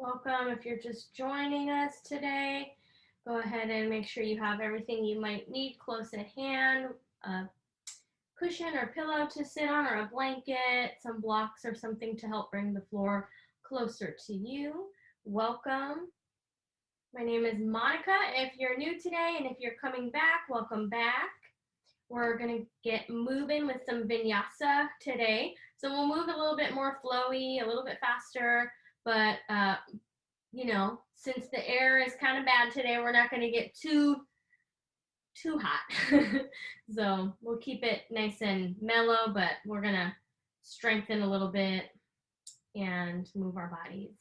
Welcome. If you're just joining us today, go ahead and make sure you have everything you might need close at hand, a cushion or pillow to sit on, or a blanket, some blocks or something to help bring the floor closer to you. Welcome. My name is Monica. If you're new today and if you're coming back, welcome back. We're going to get moving with some vinyasa today. So we'll move a little bit more flowy, a little bit faster, but since the air is kind of bad today, we're not going to get too hot. So we'll keep it nice and mellow, but we're going to strengthen a little bit and move our bodies,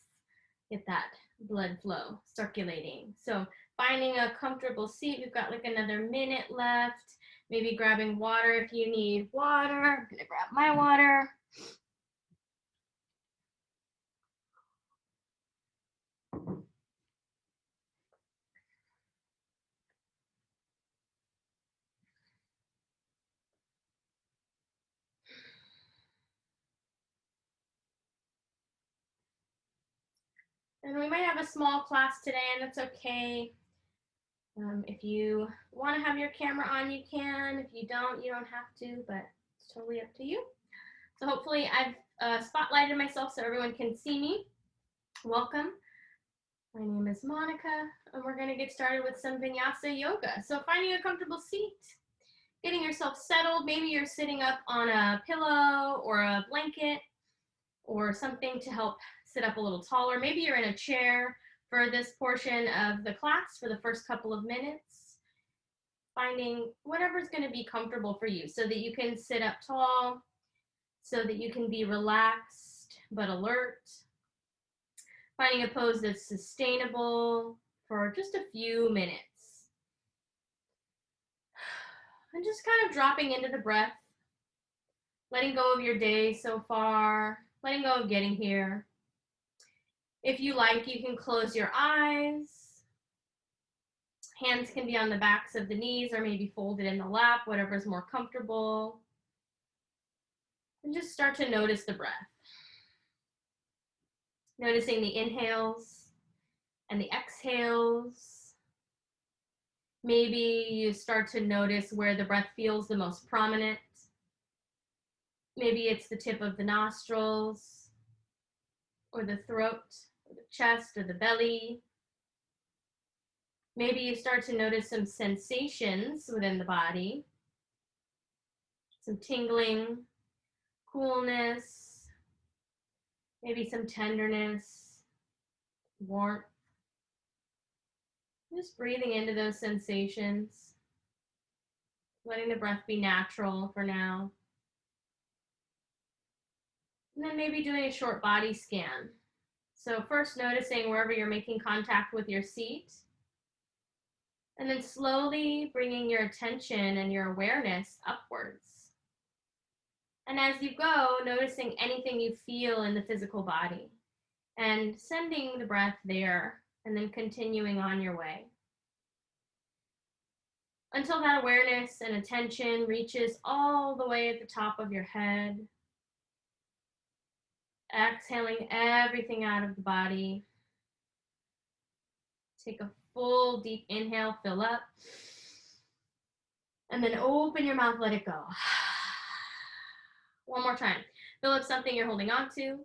get that blood flow circulating. So finding a comfortable seat. We've got like another minute left. Maybe grabbing water if you need water. I'm going to grab my water. And we might have a small class today, and it's okay. If you want to have your camera on, you can. If you don't have to, but it's totally up to you. So hopefully I've spotlighted myself so everyone can see me. Welcome. My name is Monica, and we're going to get started with some vinyasa yoga. So finding a comfortable seat, getting yourself settled. Maybe you're sitting up on a pillow or a blanket or something to help sit up a little taller. Maybe you're in a chair for this portion of the class for the first couple of minutes. Finding whatever's going to be comfortable for you so that you can sit up tall, so that you can be relaxed but alert. Finding a pose that's sustainable for just a few minutes. And just kind of dropping into the breath, letting go of your day so far, letting go of getting here. If you like, you can close your eyes. Hands can be on the backs of the knees or maybe folded in the lap, whatever's more comfortable. And just start to notice the breath. Noticing the inhales and the exhales. Maybe you start to notice where the breath feels the most prominent. Maybe it's the tip of the nostrils, or the throat, or the chest, or the belly. Maybe you start to notice some sensations within the body, some tingling, coolness, maybe some tenderness, warmth. Just breathing into those sensations, letting the breath be natural for now. And then maybe doing a short body scan. So first noticing wherever you're making contact with your seat, and then slowly bringing your attention and your awareness upwards. And as you go, noticing anything you feel in the physical body and sending the breath there and then continuing on your way. Until that awareness and attention reaches all the way at the top of your head. Exhaling everything out of the body. Take a full deep inhale, fill up. And then open your mouth, let it go. One more time. Fill up something you're holding on to.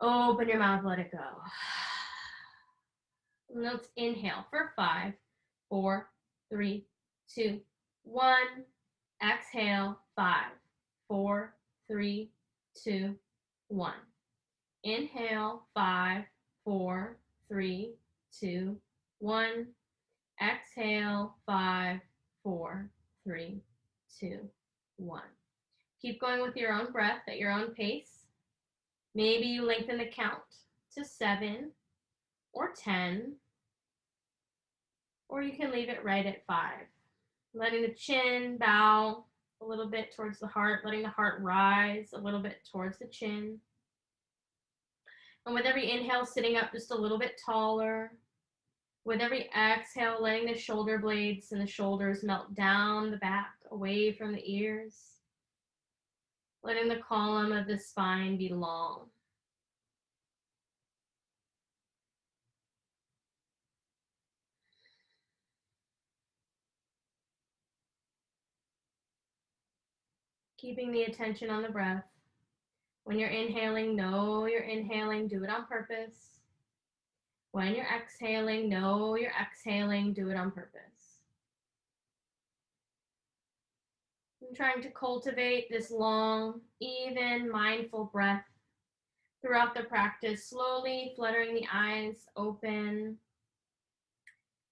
Open your mouth, let it go. And let's inhale for 5, 4, 3, 2, 1. Exhale, 5, 4, 3, 2, 1. Inhale, 5, 4, 3, 2, 1. Exhale, 5, 4, 3, 2, 1. Keep going with your own breath at your own pace. Maybe you lengthen the count to 7 or 10, or you can leave it right at 5. Letting the chin bow a little bit towards the heart, letting the heart rise a little bit towards the chin. And with every inhale, sitting up just a little bit taller. With every exhale, letting the shoulder blades and the shoulders melt down the back, away from the ears. Letting the column of the spine be long. Keeping the attention on the breath. When you're inhaling, know you're inhaling, do it on purpose. When you're exhaling, know you're exhaling, do it on purpose. I'm trying to cultivate this long, even, mindful breath throughout the practice, slowly fluttering the eyes open,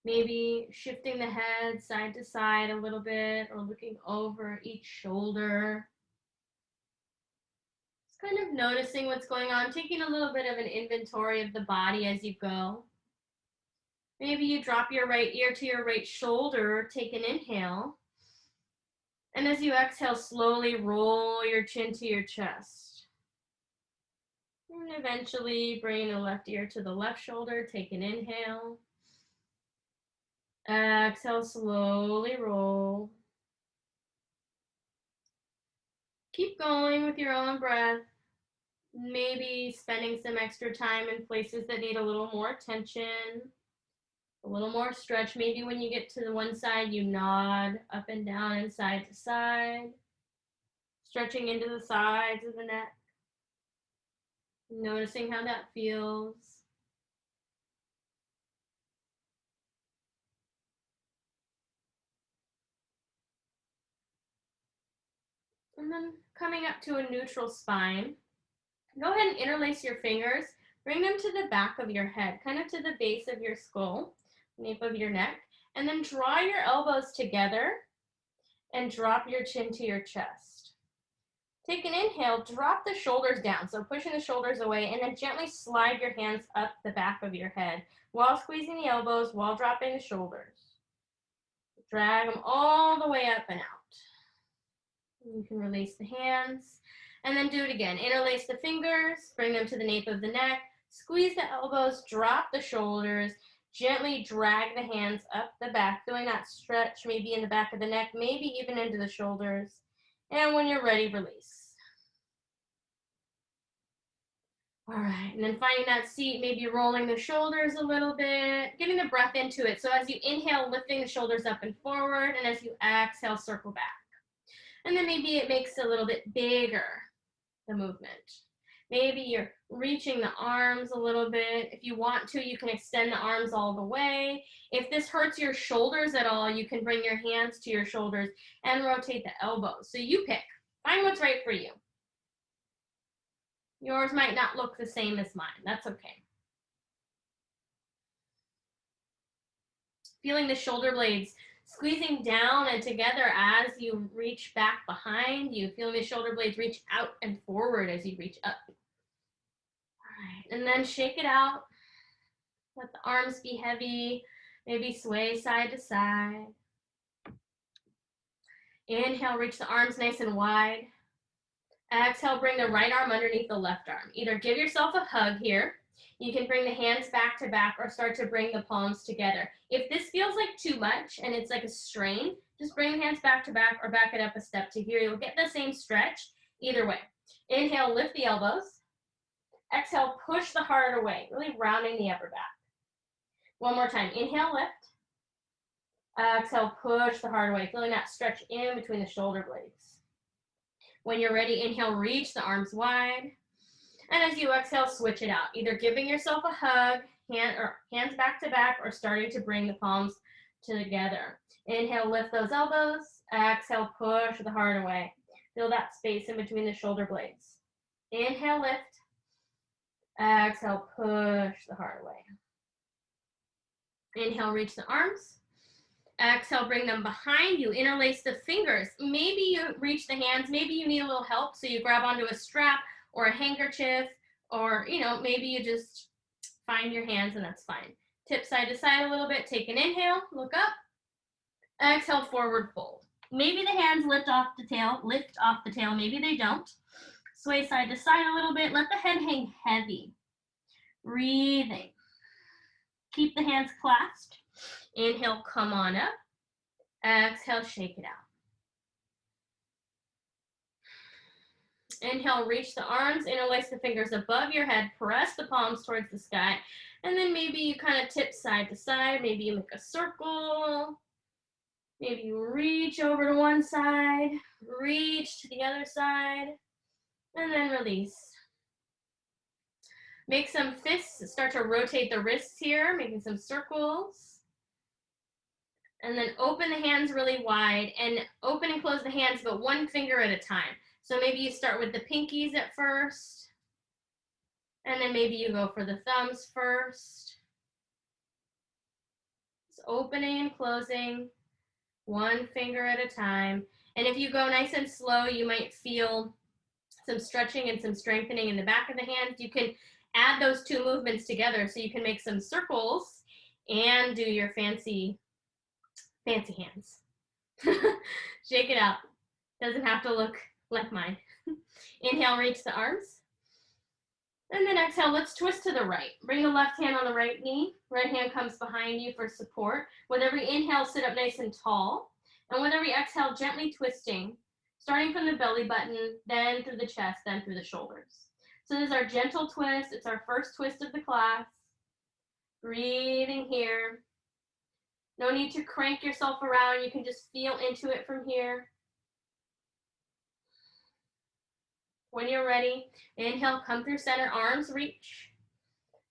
maybe shifting the head side to side a little bit or looking over each shoulder. Just kind of noticing what's going on, taking a little bit of an inventory of the body as you go. Maybe you drop your right ear to your right shoulder, take an inhale. And as you exhale, slowly roll your chin to your chest. And eventually bring the left ear to the left shoulder, take an inhale. Exhale, slowly roll. Keep going with your own breath. Maybe spending some extra time in places that need a little more attention, a little more stretch. Maybe when you get to the one side, you nod up and down and side to side, stretching into the sides of the neck, noticing how that feels. And then coming up to a neutral spine, go ahead and interlace your fingers. Bring them to the back of your head, kind of to the base of your skull, nape of your neck. And then draw your elbows together and drop your chin to your chest. Take an inhale, drop the shoulders down, so pushing the shoulders away, and then gently slide your hands up the back of your head while squeezing the elbows, while dropping the shoulders. Drag them all the way up and out. You can release the hands, and then do it again. Interlace the fingers, bring them to the nape of the neck, squeeze the elbows, drop the shoulders, gently drag the hands up the back, feeling that stretch maybe in the back of the neck, maybe even into the shoulders. And when you're ready, release. All right, and then finding that seat, maybe rolling the shoulders a little bit, getting the breath into it. So as you inhale, lifting the shoulders up and forward, and as you exhale, circle back. And then maybe it makes it a little bit bigger, the movement. Maybe you're reaching the arms a little bit. If you want to, you can extend the arms all the way. If this hurts your shoulders at all, you can bring your hands to your shoulders and rotate the elbows. So you pick. Find what's right for you. Yours might not look the same as mine. That's okay. Feeling the shoulder blades squeezing down and together as you reach back behind you. Feeling the shoulder blades reach out and forward as you reach up. All right, and then shake it out. Let the arms be heavy. Maybe sway side to side. Inhale, reach the arms nice and wide. Exhale, bring the right arm underneath the left arm. Either give yourself a hug here. You can bring the hands back to back or start to bring the palms together. If this feels like too much and it's like a strain, just bring the hands back to back or back it up a step to here. You'll get the same stretch either way. Inhale, lift the elbows. Exhale, push the heart away, really rounding the upper back. One more time. Inhale, lift. Exhale, push the heart away, feeling that stretch in between the shoulder blades. When you're ready, inhale, reach the arms wide. And as you exhale, switch it out. Either giving yourself a hug, hands back to back, or starting to bring the palms together. Inhale, lift those elbows. Exhale, push the heart away. Feel that space in between the shoulder blades. Inhale, lift. Exhale, push the heart away. Inhale, reach the arms. Exhale, bring them behind you. Interlace the fingers. Maybe you reach the hands. Maybe you need a little help, so you grab onto a strap or a handkerchief, or maybe you just find your hands and that's fine. Tip side to side a little bit. Take an inhale, look up. Exhale, forward fold. Maybe the hands lift off the tail. Maybe they don't. Sway side to side a little bit. Let the head hang heavy. Breathing. Keep the hands clasped. Inhale, come on up. Exhale, shake it out. Inhale, reach the arms, interlace the fingers above your head, press the palms towards the sky, and then maybe you kind of tip side to side. Maybe you make a circle. Maybe you reach over to one side, reach to the other side, and then release. Make some fists, start to rotate the wrists here, making some circles. And then open the hands really wide and open and close the hands, but one finger at a time. So maybe you start with the pinkies at first, and then maybe you go for the thumbs first. Just opening and closing, one finger at a time. And if you go nice and slow, you might feel some stretching and some strengthening in the back of the hands. You can add those two movements together so you can make some circles and do your fancy hands. Shake it out. Doesn't have to look like mine. Inhale, reach the arms. And then exhale, let's twist to the right. Bring the left hand on the right knee. Right hand comes behind you for support. With every inhale, sit up nice and tall. And with every exhale, gently twisting, starting from the belly button, then through the chest, then through the shoulders. So this is our gentle twist. It's our first twist of the class. Breathing here. No need to crank yourself around. You can just feel into it from here. When you're ready, inhale, come through center, arms reach.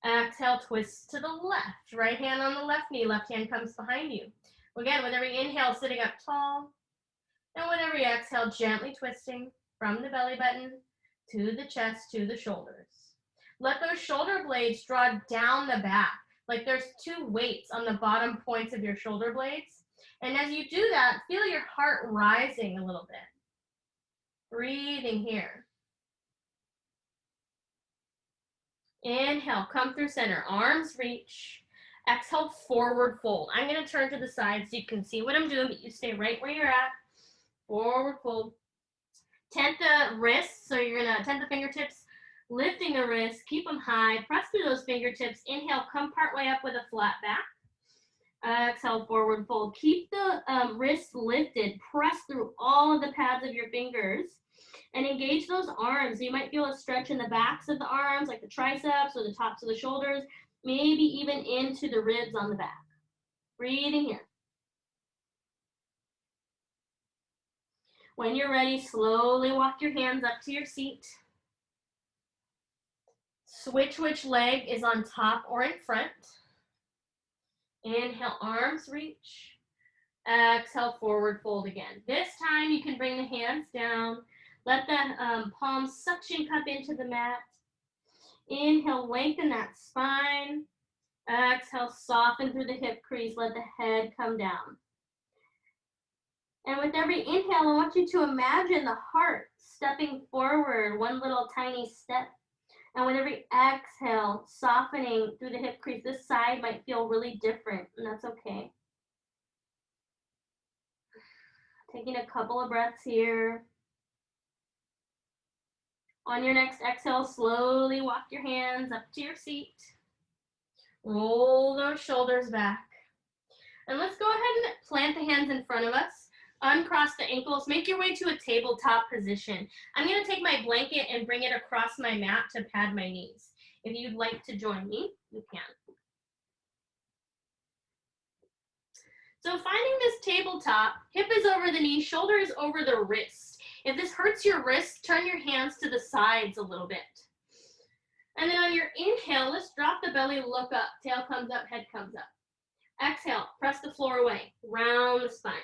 Exhale, twist to the left. Right hand on the left knee, left hand comes behind you. Again, with every inhale, sitting up tall. And with every exhale, gently twisting from the belly button to the chest, to the shoulders. Let those shoulder blades draw down the back, like there's two weights on the bottom points of your shoulder blades. And as you do that, feel your heart rising a little bit. Breathing here. Inhale, come through center, arms reach. Exhale, forward fold. I'm going to turn to the side so you can see what I'm doing, but you stay right where you're at. Forward fold. Tent the wrists, so you're going to tent the fingertips, lifting the wrists, keep them high, press through those fingertips. Inhale, come part way up with a flat back. Exhale, forward fold. Keep the wrists lifted, press through all of the pads of your fingers. And engage those arms. You might feel a stretch in the backs of the arms, like the triceps or the tops of the shoulders, maybe even into the ribs on the back. Breathing here. When you're ready, slowly walk your hands up to your seat. Switch which leg is on top or in front. Inhale, arms reach. Exhale, forward fold again. This time you can bring the hands down. Let the palms suction cup into the mat. Inhale, lengthen that spine. Exhale, soften through the hip crease. Let the head come down. And with every inhale, I want you to imagine the heart stepping forward, one little tiny step. And with every exhale, softening through the hip crease. This side might feel really different, and that's okay. Taking a couple of breaths here. On your next exhale, slowly walk your hands up to your seat. Roll those shoulders back. And let's go ahead and plant the hands in front of us. Uncross the ankles. Make your way to a tabletop position. I'm going to take my blanket and bring it across my mat to pad my knees. If you'd like to join me, you can. So finding this tabletop, hip is over the knee, shoulder is over the wrist. If this hurts your wrist, turn your hands to the sides a little bit. And then on your inhale, let's drop the belly, look up. Tail comes up, head comes up. Exhale, press the floor away, round the spine.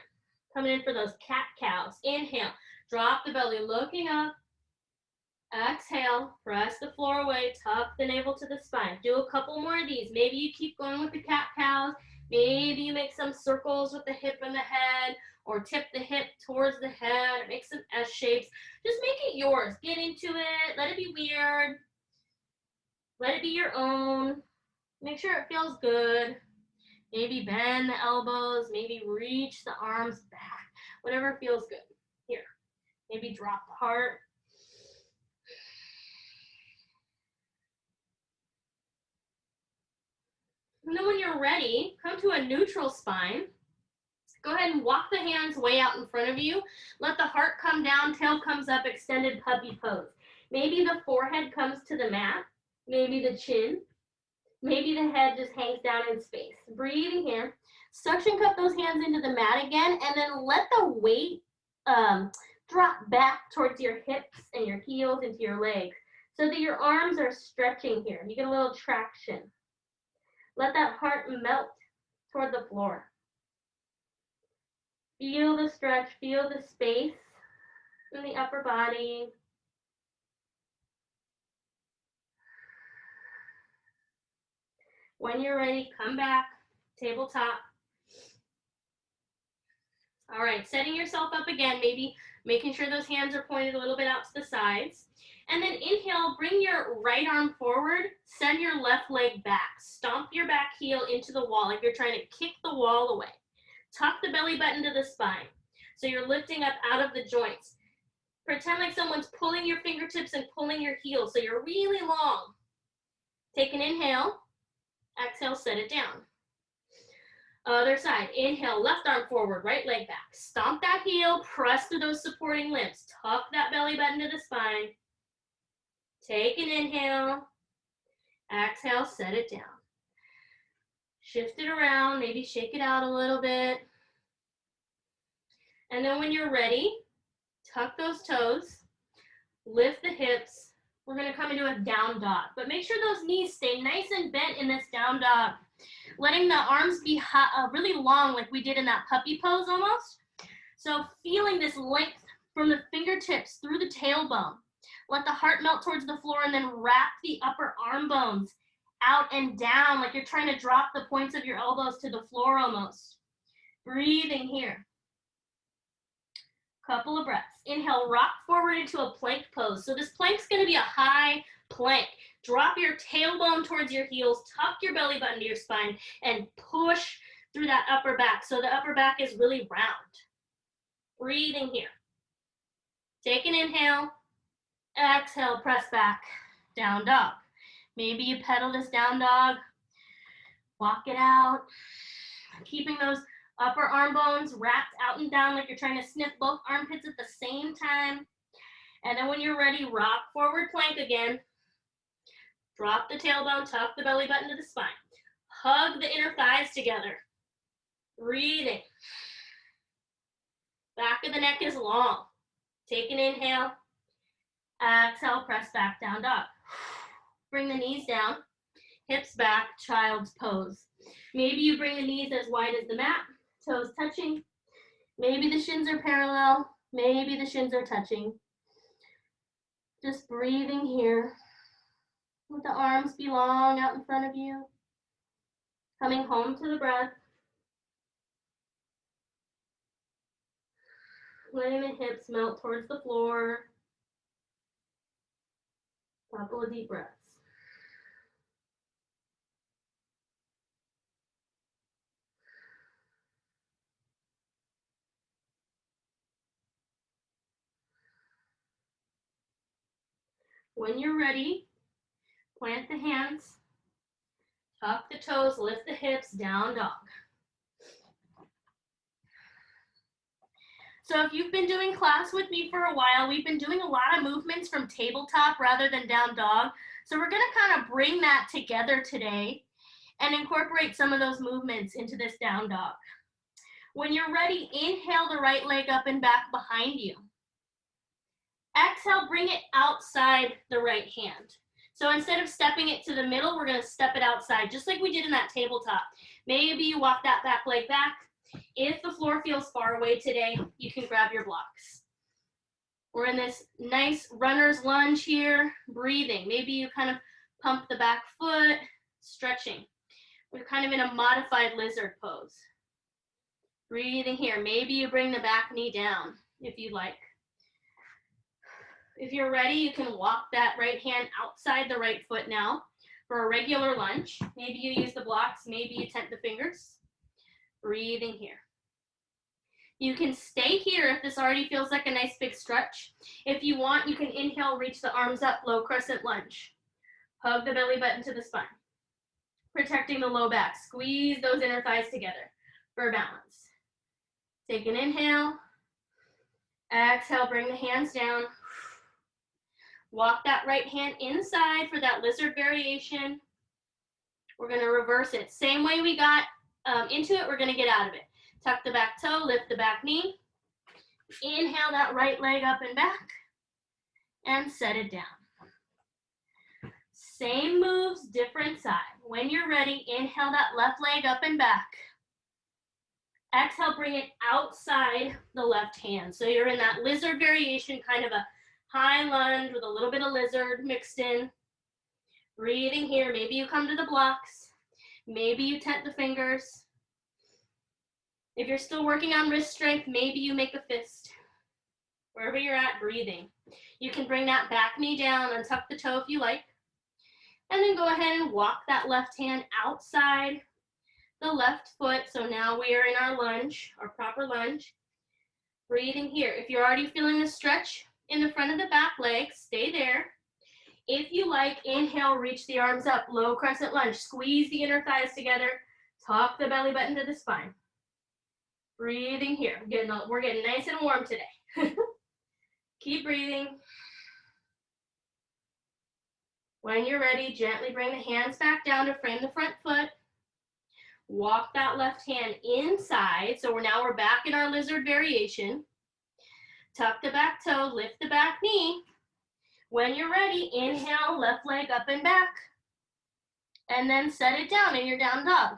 Coming in for those cat-cows. Inhale, drop the belly, looking up. Exhale, press the floor away, tuck the navel to the spine. Do a couple more of these. Maybe you keep going with the cat-cows. Maybe you make some circles with the hip and the head, or tip the hip towards the head, make some S shapes. Just make it yours. Get into it. Let it be weird. Let it be your own. Make sure it feels good. Maybe bend the elbows. Maybe reach the arms back. Whatever feels good. Here. Maybe drop the heart. And then when you're ready, come to a neutral spine. Go ahead and walk the hands way out in front of you. Let the heart come down, tail comes up, extended puppy pose. Maybe the forehead comes to the mat. Maybe the chin. Maybe the head just hangs down in space. Breathing here. Suction cup those hands into the mat again, and then let the weight drop back towards your hips and your heels into your legs so that your arms are stretching here. You get a little traction. Let that heart melt toward the floor. Feel the stretch, feel the space in the upper body. When you're ready, come back, tabletop. All right, setting yourself up again, maybe making sure those hands are pointed a little bit out to the sides. And then inhale, bring your right arm forward, send your left leg back. Stomp your back heel into the wall like you're trying to kick the wall away. Tuck the belly button to the spine. So you're lifting up out of the joints. Pretend like someone's pulling your fingertips and pulling your heels, so you're really long. Take an inhale, exhale, set it down. Other side, inhale, left arm forward, right leg back. Stomp that heel, press through those supporting limbs. Tuck that belly button to the spine. Take an inhale, exhale, set it down. Shift it around, maybe shake it out a little bit. And then when you're ready, tuck those toes, lift the hips. We're gonna come into a down dog, but make sure those knees stay nice and bent in this down dog. Letting the arms be really long like we did in that puppy pose almost. So feeling this length from the fingertips through the tailbone. Let the heart melt towards the floor and then wrap the upper arm bones out and down like you're trying to drop the points of your elbows to the floor almost. Breathing here. Couple of breaths. Inhale, rock forward into a plank pose. So this plank's gonna be a high plank. Drop your tailbone towards your heels, tuck your belly button to your spine, and push through that upper back. So the upper back is really round. Breathing here. Take an inhale, exhale, press back, down dog. Maybe you pedal this down dog, walk it out, keeping those upper arm bones wrapped out and down like you're trying to sniff both armpits at the same time. And then when you're ready, rock forward plank again. Drop the tailbone, tuck the belly button to the spine. Hug the inner thighs together. Breathing. Back of the neck is long. Take an inhale. Exhale, press back, down dog. Bring the knees down. Hips back, child's pose. Maybe you bring the knees as wide as the mat, toes touching. Maybe the shins are parallel. Maybe the shins are touching. Just breathing here. Let the arms be long out in front of you. Coming home to the breath. Letting the hips melt towards the floor. Couple of deep breaths. When you're ready, plant the hands, tuck the toes, lift the hips, down dog. So if you've been doing class with me for a while, we've been doing a lot of movements from tabletop rather than down dog. So we're gonna kind of bring that together today and incorporate some of those movements into this down dog. When you're ready, inhale the right leg up and back behind you. Exhale, bring it outside the right hand. So instead of stepping it to the middle, we're gonna step it outside, just like we did in that tabletop. Maybe you walk that back leg back. If the floor feels far away today, you can grab your blocks. We're in this nice runner's lunge here, breathing. Maybe you kind of pump the back foot, stretching. We're kind of in a modified lizard pose. Breathing here. Maybe you bring the back knee down if you like. If you're ready, you can walk that right hand outside the right foot now for a regular lunge. Maybe you use the blocks, maybe you tent the fingers. Breathing here. You can stay here if this already feels like a nice big stretch. If you want, you can inhale, reach the arms up, low crescent lunge. Hug the belly button to the spine. Protecting the low back. Squeeze those inner thighs together for balance. Take an inhale. Exhale, bring the hands down. Walk that right hand inside for that lizard variation. We're going to reverse it. Same way we got into it, we're going to get out of it. Tuck the back toe, lift the back knee. Inhale that right leg up and back, and set it down. Same moves, different side. When you're ready, inhale that left leg up and back. Exhale, bring it outside the left hand. So you're in that lizard variation, kind of a high lunge with a little bit of lizard mixed in. Breathing here. Maybe you come to the blocks. Maybe you tent the fingers. If you're still working on wrist strength, maybe you make a fist. Wherever you're at, breathing. You can bring that back knee down and tuck the toe if you like. And then go ahead and walk that left hand outside the left foot. So now we are in our lunge, our proper lunge. Breathing here. If you're already feeling the stretch in the front of the back leg, stay there. If you like, inhale, reach the arms up, low crescent lunge. Squeeze the inner thighs together. Tuck the belly button to the spine. Breathing here. We're getting nice and warm today. Keep breathing. When you're ready, gently bring the hands back down to frame the front foot. Walk that left hand inside. So we're back in our lizard variation. Tuck the back toe, lift the back knee. When you're ready, inhale, left leg up and back. And then set it down in your down dog.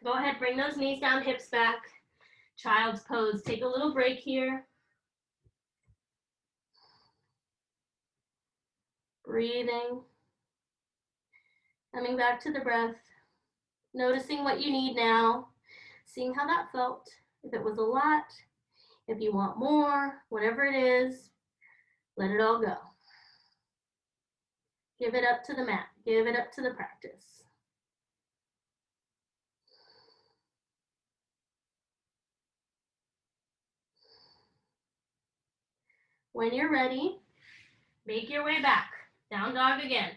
Go ahead, bring those knees down, hips back. Child's pose. Take a little break here. Breathing. Coming back to the breath. Noticing what you need now. Seeing how that felt. If it was a lot, if you want more, whatever it is, let it all go. Give it up to the mat. Give it up to the practice. When you're ready, make your way back. Down dog again.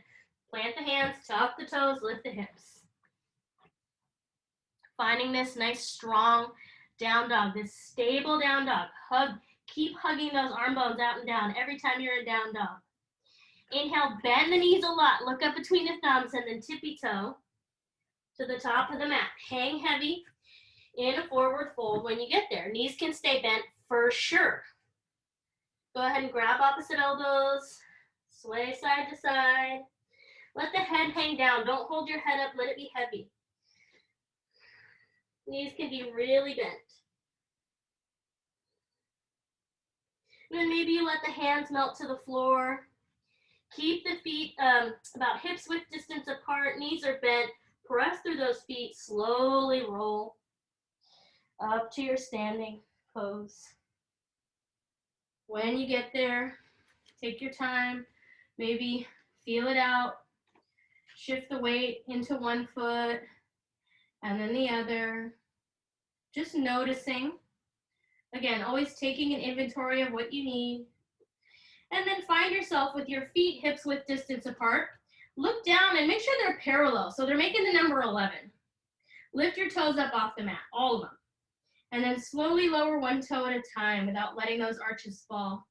Plant the hands, tuck the toes, lift the hips. Finding this nice, strong down dog, this stable down dog. Keep hugging those arm bones out and down every time you're in down dog. Inhale, bend the knees a lot. Look up between the thumbs and then tippy toe to the top of the mat. Hang heavy in a forward fold when you get there. Knees can stay bent for sure. Go ahead and grab opposite elbows. Sway side to side. Let the head hang down. Don't hold your head up. Let it be heavy. Knees can be really bent. And then maybe you let the hands melt to the floor. Keep the feet about hips width distance apart. Knees are bent. Press through those feet. Slowly roll up to your standing pose. When you get there, take your time. Maybe feel it out. Shift the weight into one foot and then the other. Just noticing. Again, always taking an inventory of what you need. And then find yourself with your feet hips width distance apart. Look down and make sure they're parallel. So they're making the number 11. Lift your toes up off the mat, all of them. And then slowly lower one toe at a time without letting those arches fall.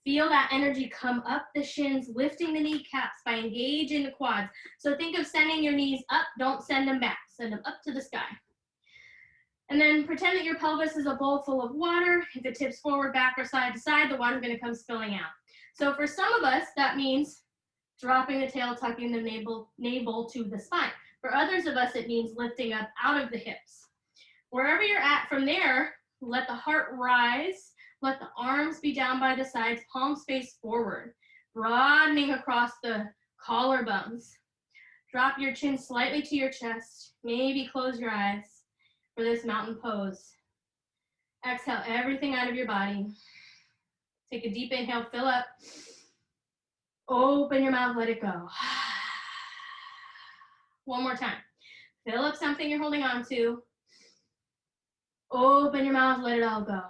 Feel that energy come up the shins, lifting the kneecaps by engaging the quads. So think of sending your knees up, don't send them back. Send them up to the sky. And then pretend that your pelvis is a bowl full of water. If it tips forward, back, or side to side, the water's going to come spilling out. So for some of us, that means dropping the tail, tucking the navel to the spine. For others of us, it means lifting up out of the hips. Wherever you're at from there, let the heart rise. Let the arms be down by the sides, palms face forward, broadening across the collarbones. Drop your chin slightly to your chest. Maybe close your eyes for this mountain pose. Exhale everything out of your body. Take a deep inhale, fill up. Open your mouth, let it go. One more time. Fill up something you're holding on to. Open your mouth, let it all go.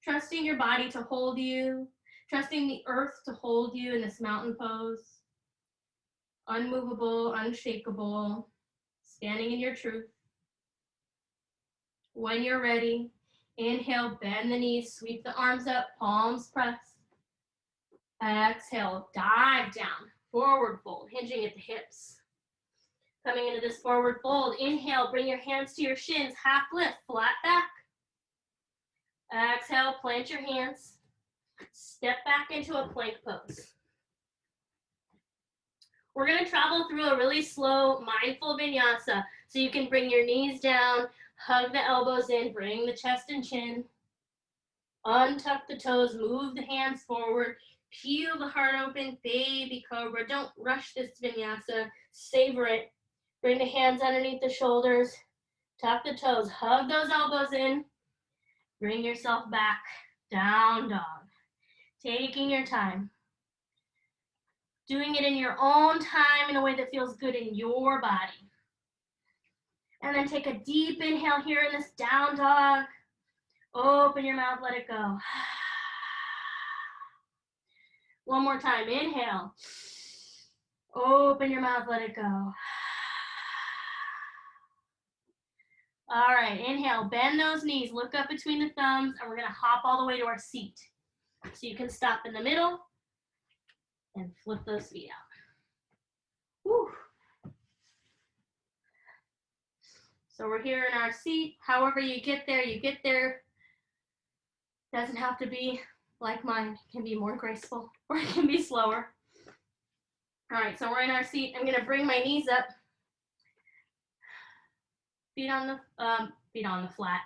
Trusting your body to hold you. Trusting the earth to hold you in this mountain pose. Unmovable, unshakable. Standing in your truth. When you're ready, inhale, bend the knees, sweep the arms up, palms press. Exhale, dive down, forward fold, hinging at the hips. Coming into this forward fold, inhale, bring your hands to your shins, half lift, flat back. Exhale, plant your hands, step back into a plank pose. We're gonna travel through a really slow, mindful vinyasa. So you can bring your knees down, hug the elbows in, bring the chest and chin, untuck the toes, move the hands forward, peel the heart open, baby cobra. Don't rush this vinyasa, savor it. Bring the hands underneath the shoulders, tuck the toes, hug those elbows in, bring yourself back, down dog. Taking your time. Doing it in your own time in a way that feels good in your body. And then take a deep inhale here in this down dog. Open your mouth, let it go. One more time, inhale. Open your mouth, let it go. All right, inhale, bend those knees, look up between the thumbs, and we're gonna hop all the way to our seat. So you can stop in the middle and flip those feet out. Whew. So we're here in our seat. However you get there, you get there. Doesn't have to be like mine. It can be more graceful or it can be slower. All right, so we're in our seat. I'm gonna bring my knees up. Feet on the flat.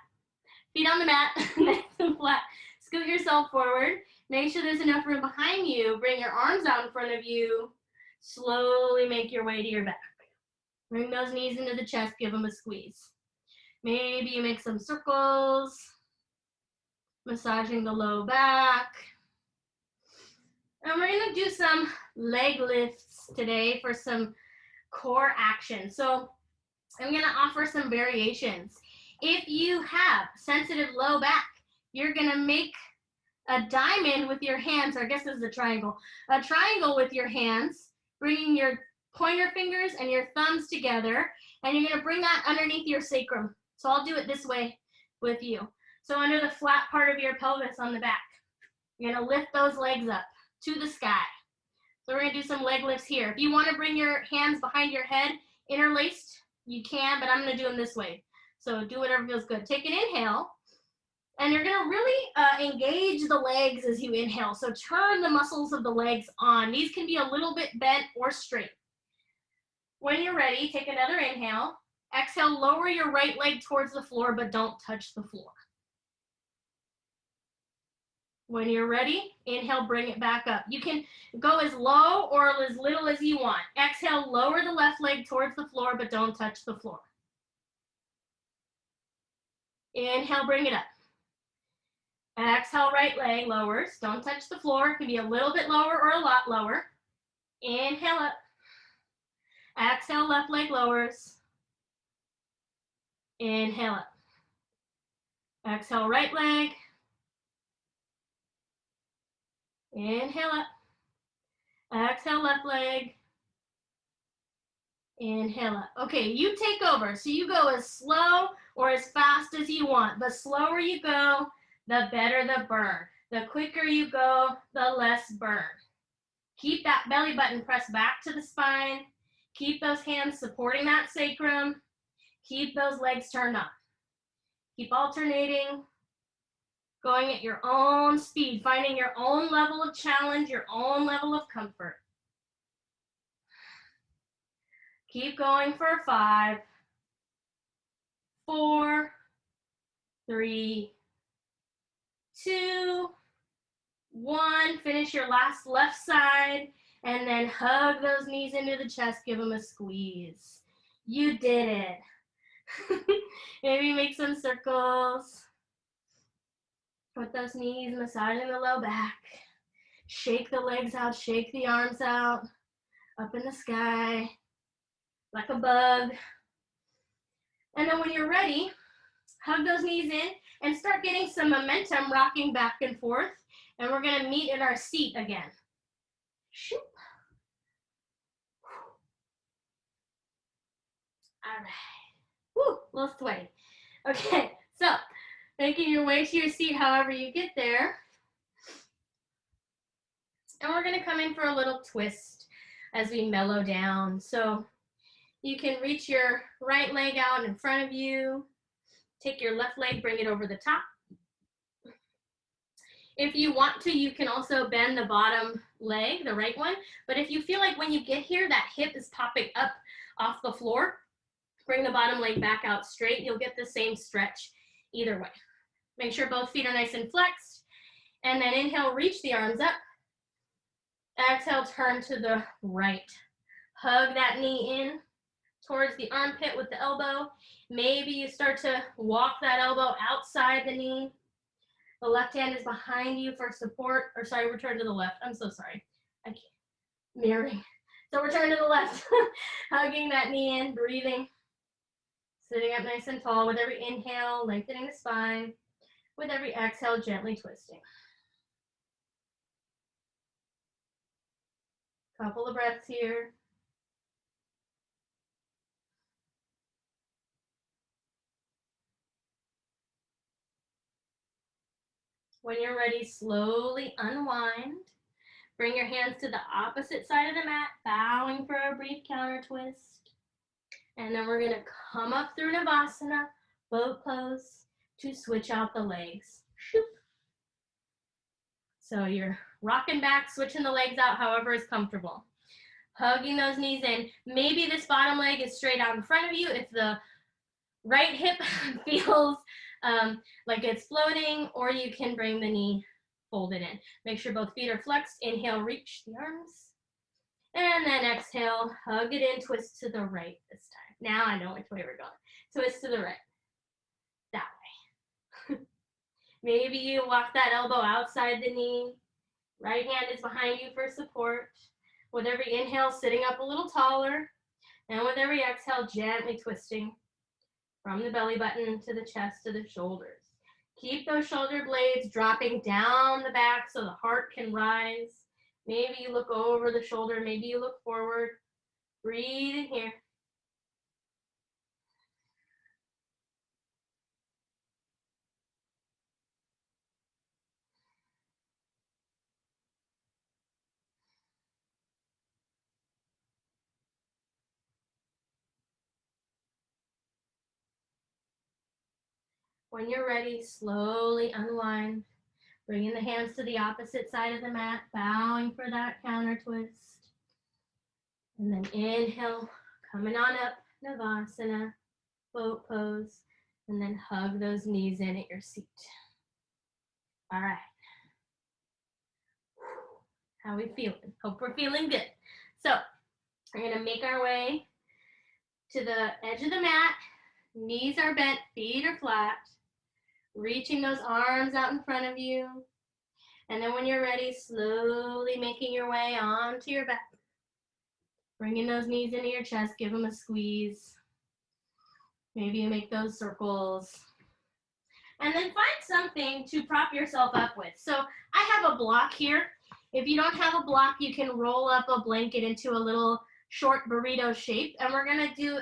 Feet on the mat, nice and flat. Scoot yourself forward. Make sure there's enough room behind you. Bring your arms out in front of you. Slowly make your way to your back. Bring those knees into the chest, give them a squeeze. Maybe you make some circles, massaging the low back. And we're gonna do some leg lifts today for some core action. So I'm gonna offer some variations. If you have sensitive low back, you're gonna make a diamond with your hands, or I guess this is a triangle with your hands, bringing your pointer fingers and your thumbs together, and you're gonna bring that underneath your sacrum. So I'll do it this way with you. So under the flat part of your pelvis on the back, you're gonna lift those legs up to the sky. So we're gonna do some leg lifts here. If you wanna bring your hands behind your head, interlaced, you can, but I'm gonna do them this way. So do whatever feels good. Take an inhale, and you're gonna really engage the legs as you inhale. So turn the muscles of the legs on. These can be a little bit bent or straight. When you're ready, take another inhale. Exhale, lower your right leg towards the floor, but don't touch the floor. When you're ready, inhale, bring it back up. You can go as low or as little as you want. Exhale, lower the left leg towards the floor, but don't touch the floor. Inhale, bring it up. Exhale, right leg lowers. Don't touch the floor. It can be a little bit lower or a lot lower. Inhale up. Exhale, left leg lowers. Inhale up. Exhale, right leg. Inhale up. Exhale, left leg. Inhale up. Okay, you take over. So you go as slow or as fast as you want. The slower you go, the better the burn. The quicker you go, the less burn. Keep that belly button pressed back to the spine. Keep those hands supporting that sacrum. Keep those legs turned on. Keep alternating, going at your own speed, finding your own level of challenge, your own level of comfort. Keep going for 5, 4, 3, 2, 1. Finish your last left side, and then hug those knees into the chest. Give them a squeeze. You did it. Maybe make some circles with those knees, massaging the low back. Shake the legs out, shake the arms out, up in the sky, like a bug. And then when you're ready, hug those knees in and start getting some momentum, rocking back and forth. And we're gonna meet in our seat again. Shoop. All right. Woo, little sway. Okay, so making your way to your seat however you get there. And we're gonna come in for a little twist as we mellow down. So you can reach your right leg out in front of you. Take your left leg, bring it over the top. If you want to, you can also bend the bottom leg, the right one. But if you feel like when you get here, that hip is popping up off the floor, bring the bottom leg back out straight. You'll get the same stretch either way. Make sure both feet are nice and flexed. And then inhale, reach the arms up. Exhale, turn to the right. Hug that knee in towards the armpit with the elbow. Maybe you start to walk that elbow outside the knee. The left hand is behind you for support. Or sorry, return to the left. I'm so sorry. I can't. Mirroring. So return to the left. Hugging that knee in, breathing. Sitting up nice and tall with every inhale, lengthening the spine. With every exhale, gently twisting. Couple of breaths here. When you're ready, slowly unwind. Bring your hands to the opposite side of the mat, bowing for a brief counter twist. And then we're gonna come up through Navasana, boat pose, to switch out the legs. So you're rocking back, switching the legs out however is comfortable. Hugging those knees in. Maybe this bottom leg is straight out in front of you. If the right hip feels like it's floating, or you can bring the knee folded in. Make sure both feet are flexed. Inhale, reach the arms. And then exhale, hug it in, twist to the right this time. Now I know which way we're going. Twist to the right. That way. Maybe you walk that elbow outside the knee. Right hand is behind you for support. With every inhale, sitting up a little taller. And with every exhale, gently twisting from the belly button to the chest to the shoulders. Keep those shoulder blades dropping down the back so the heart can rise. Maybe you look over the shoulder, maybe you look forward. Breathe in here. When you're ready, slowly unwind. Bringing the hands to the opposite side of the mat, bowing for that counter twist. And then inhale, coming on up, Navasana, boat pose, and then hug those knees in at your seat. All right. How are we feeling? Hope we're feeling good. So we're gonna make our way to the edge of the mat. Knees are bent, feet are flat. Reaching those arms out in front of you. And then when you're ready, slowly making your way onto your back. Bringing those knees into your chest, give them a squeeze. Maybe you make those circles. And then find something to prop yourself up with. So I have a block here. If you don't have a block, you can roll up a blanket into a little short burrito shape. And we're gonna do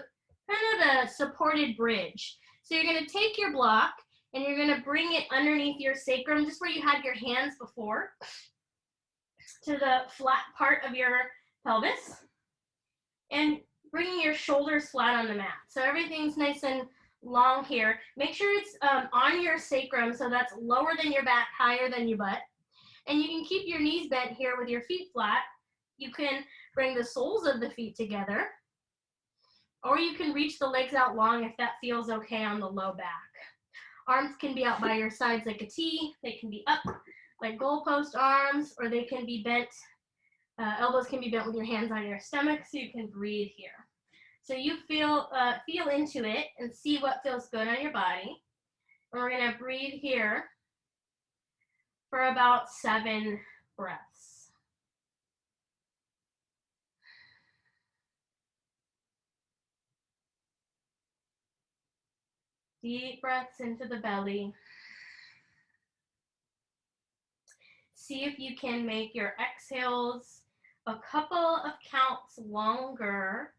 kind of a supported bridge. So you're gonna take your block and you're gonna bring it underneath your sacrum, just where you had your hands before, to the flat part of your pelvis. And bringing your shoulders flat on the mat. So everything's nice and long here. Make sure it's on your sacrum, so that's lower than your back, higher than your butt. And you can keep your knees bent here with your feet flat. You can bring the soles of the feet together, or you can reach the legs out long if that feels okay on the low back. Arms can be out by your sides like a T. They can be up like goalpost arms, or they can be bent. Elbows can be bent with your hands on your stomach, so you can breathe here. So you feel into it and see what feels good on your body. And we're gonna breathe here for about 7 breaths. Deep breaths into the belly. See if you can make your exhales a couple of counts longer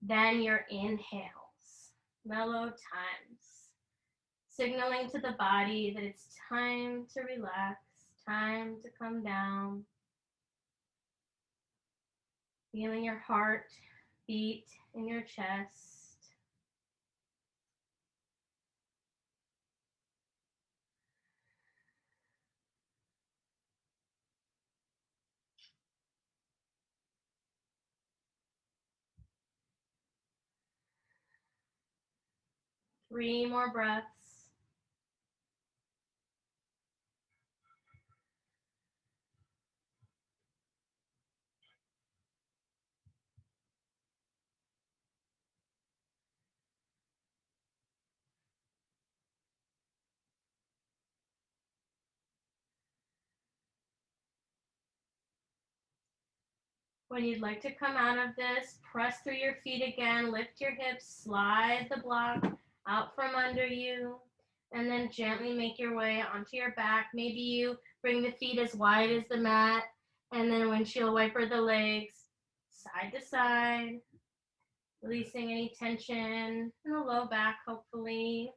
than your inhales. Mellow times. Signaling to the body that it's time to relax, time to come down. Feeling your heart beat in your chest. Three more breaths. When you'd like to come out of this, press through your feet again, lift your hips, slide the block out from under you, and then gently make your way onto your back. Maybe you bring the feet as wide as the mat, and then windshield wiper the legs side to side, releasing any tension in the low back, hopefully.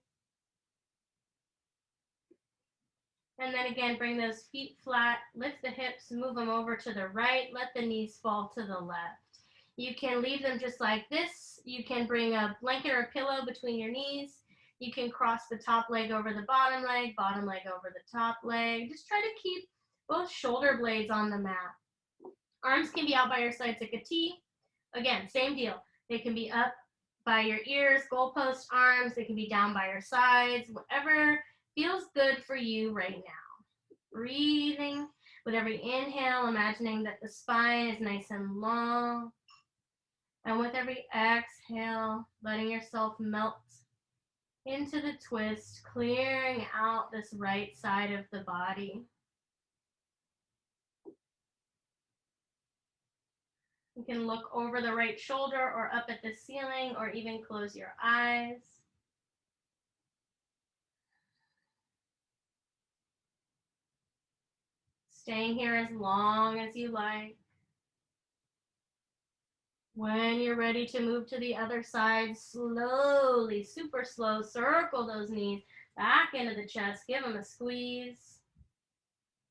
And then again, bring those feet flat, lift the hips, move them over to the right, let the knees fall to the left. You can leave them just like this. You can bring a blanket or a pillow between your knees. You can cross the top leg over the bottom leg over the top leg. Just try to keep both shoulder blades on the mat. Arms can be out by your sides like a T. Again, same deal. They can be up by your ears, goalpost arms. They can be down by your sides, whatever feels good for you right now. Breathing with every inhale, imagining that the spine is nice and long. And with every exhale, letting yourself melt into the twist, clearing out this right side of the body. You can look over the right shoulder or up at the ceiling or even close your eyes. Staying here as long as you like. When you're ready to move to the other side, slowly, super slow, circle those knees back into the chest. Give them a squeeze.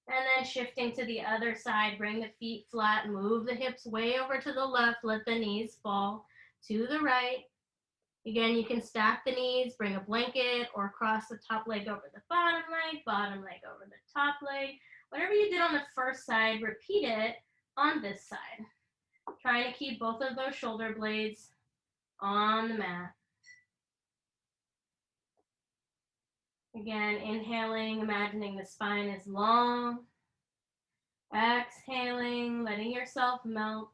And then shifting to the other side, bring the feet flat, move the hips way over to the left, let the knees fall to the right. Again, you can stack the knees, bring a blanket, or cross the top leg over the bottom leg over the top leg. Whatever you did on the first side, repeat it on this side. Trying to keep both of those shoulder blades on the mat. Again, inhaling, imagining the spine is long. Exhaling, letting yourself melt,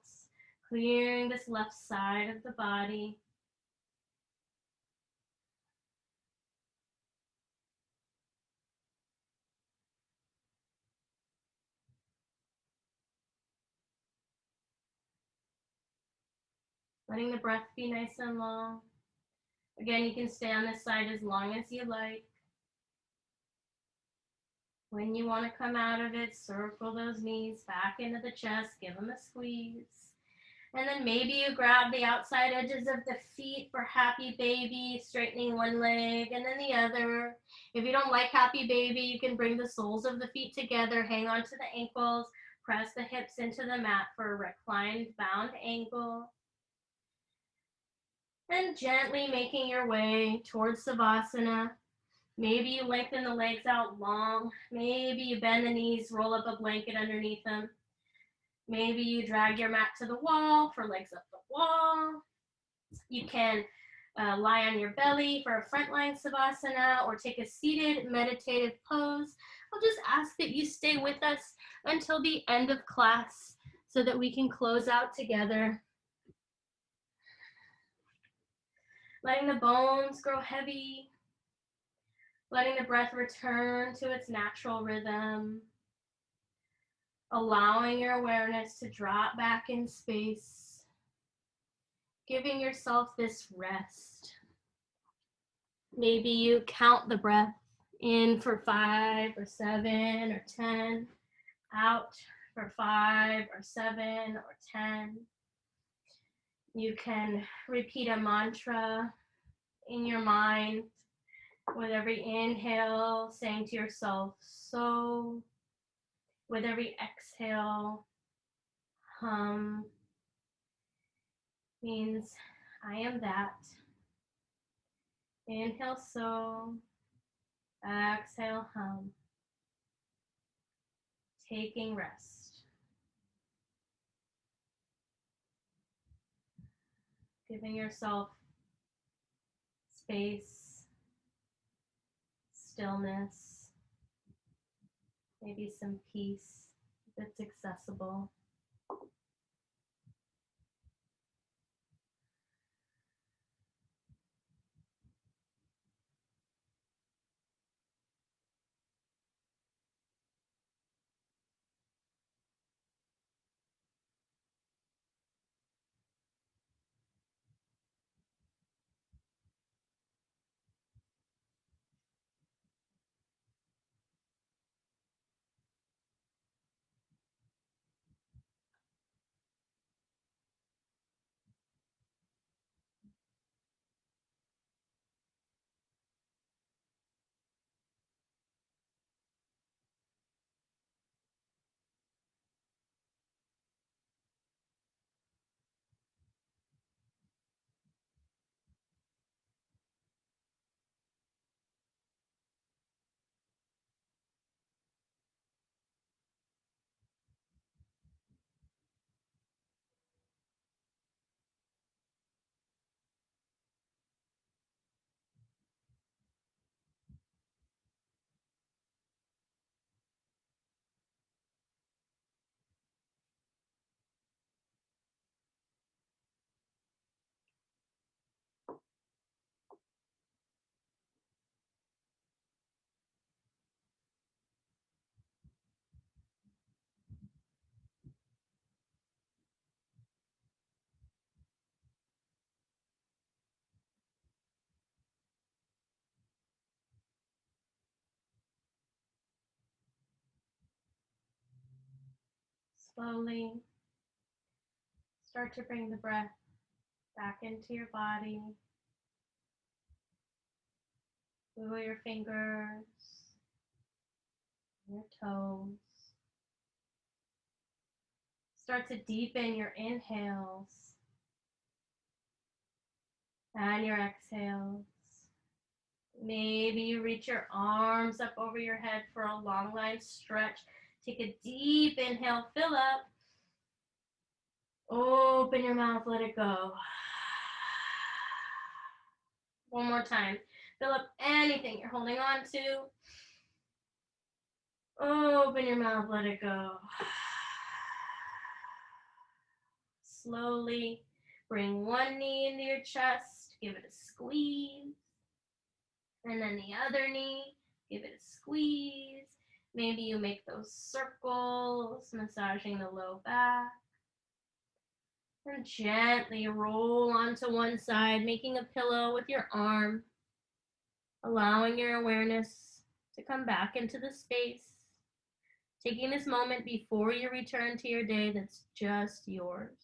clearing this left side of the body. Letting the breath be nice and long. Again, you can stay on this side as long as you like. When you want to come out of it, circle those knees back into the chest, give them a squeeze. And then maybe you grab the outside edges of the feet for happy baby, straightening one leg and then the other. If you don't like happy baby, you can bring the soles of the feet together, hang on to the ankles, press the hips into the mat for a reclined bound ankle. And gently making your way towards Savasana. Maybe you lengthen the legs out long. Maybe you bend the knees, roll up a blanket underneath them. Maybe you drag your mat to the wall for legs up the wall. You can lie on your belly for a frontline Savasana or take a seated meditative pose. I'll just ask that you stay with us until the end of class so that we can close out together. Letting the bones grow heavy. Letting the breath return to its natural rhythm. Allowing your awareness to drop back in space. Giving yourself this rest. Maybe you count the breath in for 5 or 7 or 10. Out for 5 or 7 or 10. You can repeat a mantra in your mind with every inhale, saying to yourself, so. With every exhale, hum. means I am that. Inhale, so. Exhale, hum. Taking rest. Giving yourself space, stillness, maybe some peace if it's accessible. Slowly start to bring the breath back into your body. Wiggle your fingers, your toes. Start to deepen your inhales and your exhales. Maybe you reach your arms up over your head for a long line stretch. Take a deep inhale, fill up. Open your mouth, let it go. One more time. Fill up anything you're holding on to. Open your mouth, let it go. Slowly bring one knee into your chest. Give it a squeeze. And then the other knee, give it a squeeze. Maybe you make those circles, massaging the low back. And gently roll onto one side, making a pillow with your arm, allowing your awareness to come back into the space. Taking this moment before you return to your day that's just yours.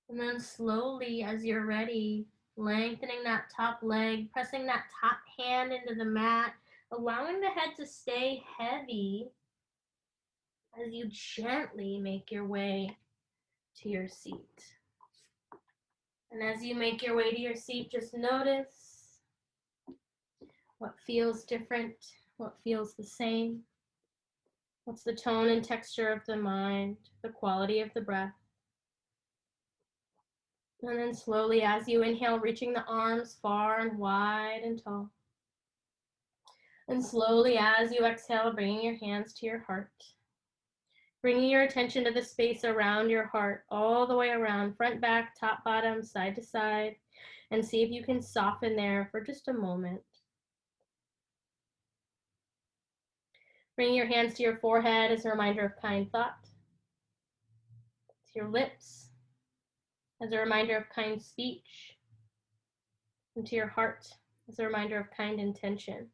And then slowly, as you're ready, lengthening that top leg, pressing that top hand into the mat, allowing the head to stay heavy as you gently make your way to your seat. And as you make your way to your seat, just notice what feels different, what feels the same. What's the tone and texture of the mind, the quality of the breath. And then slowly, as you inhale, reaching the arms far and wide and tall. And slowly, as you exhale, bringing your hands to your heart. Bringing your attention to the space around your heart, all the way around, front, back, top, bottom, side to side, and see if you can soften there for just a moment. Bring your hands to your forehead as a reminder of kind thought. To your lips as a reminder of kind speech. And to your heart as a reminder of kind intention.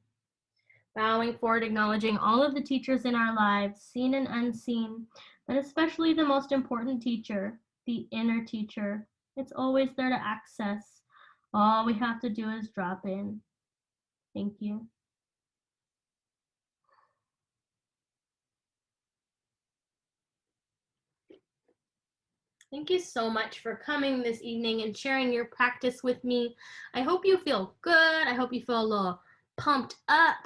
Bowing forward, acknowledging all of the teachers in our lives, seen and unseen, but especially the most important teacher, the inner teacher. It's always there to access. All we have to do is drop in. Thank you. Thank you so much for coming this evening and sharing your practice with me. I hope you feel good. I hope you feel a little pumped up.